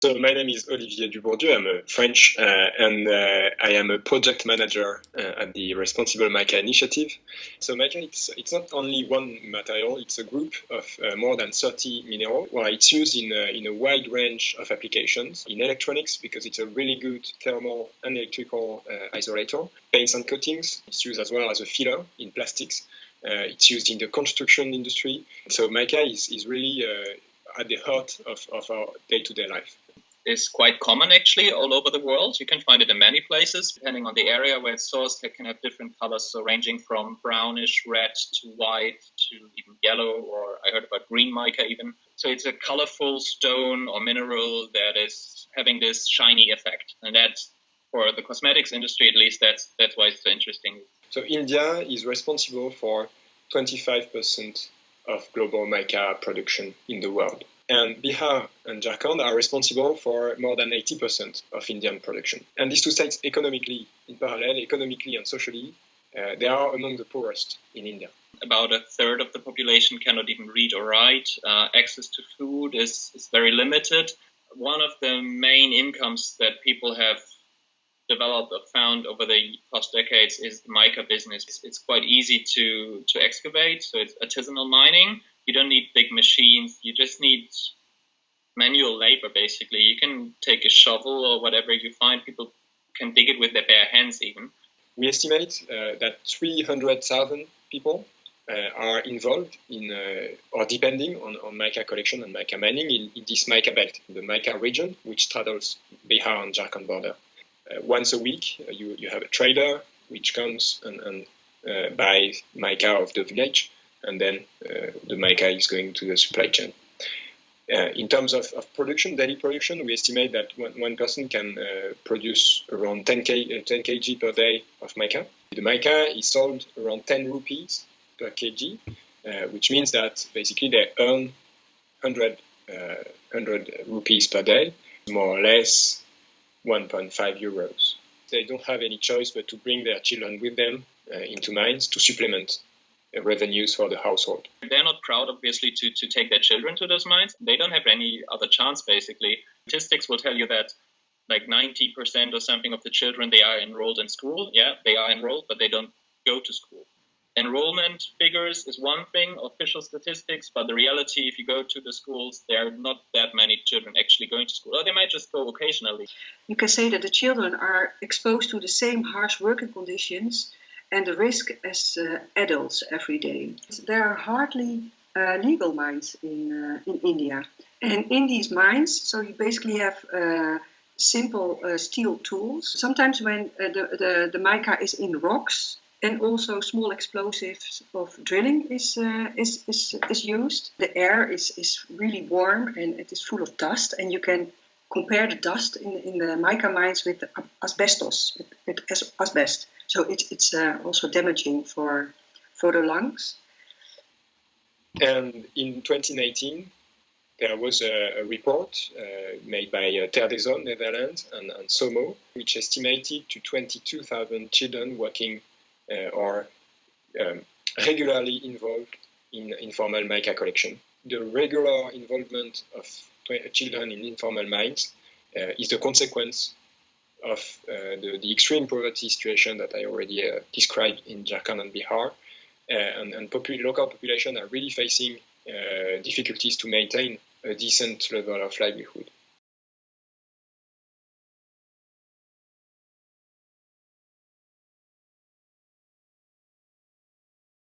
So my name is Olivier Dubourdieu. I'm a French and I am a project manager at the Responsible Mica Initiative. So mica, it's not only one material, it's a group of more than 30 minerals. Well, it's used in a wide range of applications. In electronics, because it's a really good thermal and electrical isolator. Paints and coatings, it's used as well as a filler in plastics. It's used in the construction industry. So mica is really at the heart of our day-to-day life. Is quite common actually all over the world. You can find it in many places. Depending on the area where it's sourced, it can have different colors, so ranging from brownish red to white to even yellow, or I heard about green mica even. So it's a colorful stone or mineral that is having this shiny effect. And that's, for the cosmetics industry at least, that's why it's so interesting. So India is responsible for 25% of global mica production in the world. And Bihar and Jharkhand are responsible for more than 80% of Indian production. And these two states, economically, in parallel, economically and socially, they are among the poorest in India. About a third of the population cannot even read or write. Access to food is very limited. One of the main incomes that people have developed or found over the past decades is the mica business. It's quite easy to excavate, so it's artisanal mining. You don't need big machines. You just need manual labor, basically. You can take a shovel or whatever you find. People can dig it with their bare hands even. We estimate that 300,000 people are involved in or depending on mica collection and mica mining in this mica belt, the mica region, which straddles Bihar and Jharkhand border. Once a week, you have a trader which comes and buys mica of the village, and then the mica is going to the supply chain. In terms of production, daily production, we estimate that one person can produce around 10 kg per day of mica. The mica is sold around 10 rupees per kg, which means that basically they earn 100 rupees per day, more or less 1.5 euros. They don't have any choice but to bring their children with them into mines to supplement revenues for the household. They're not proud, obviously, to take their children to those mines. They don't have any other chance, basically. Statistics will tell you that like 90% or something of the children, they are enrolled in school. Yeah, they are enrolled, but they don't go to school. Enrollment figures is one thing, official statistics, but the reality, if you go to the schools, there are not that many children actually going to school, or they might just go occasionally. You can say that the children are exposed to the same harsh working conditions and the risk as adults every day. There are hardly legal mines in India. And in these mines, so you basically have simple steel tools. Sometimes when the mica is in rocks, and also small explosives of drilling is used. The air is really warm and it is full of dust, and you can compare the dust in the mica mines with the asbestos, with asbest. So it's also damaging for the lungs. And in 2019, there was a report made by Terre des Hommes, Netherlands, and SOMO, which estimated to 22,000 children working or regularly involved in informal mica collection. The regular involvement of children in informal mines is the consequence of the extreme poverty situation that I already described in Jharkhand and Bihar. And local population are really facing difficulties to maintain a decent level of livelihood.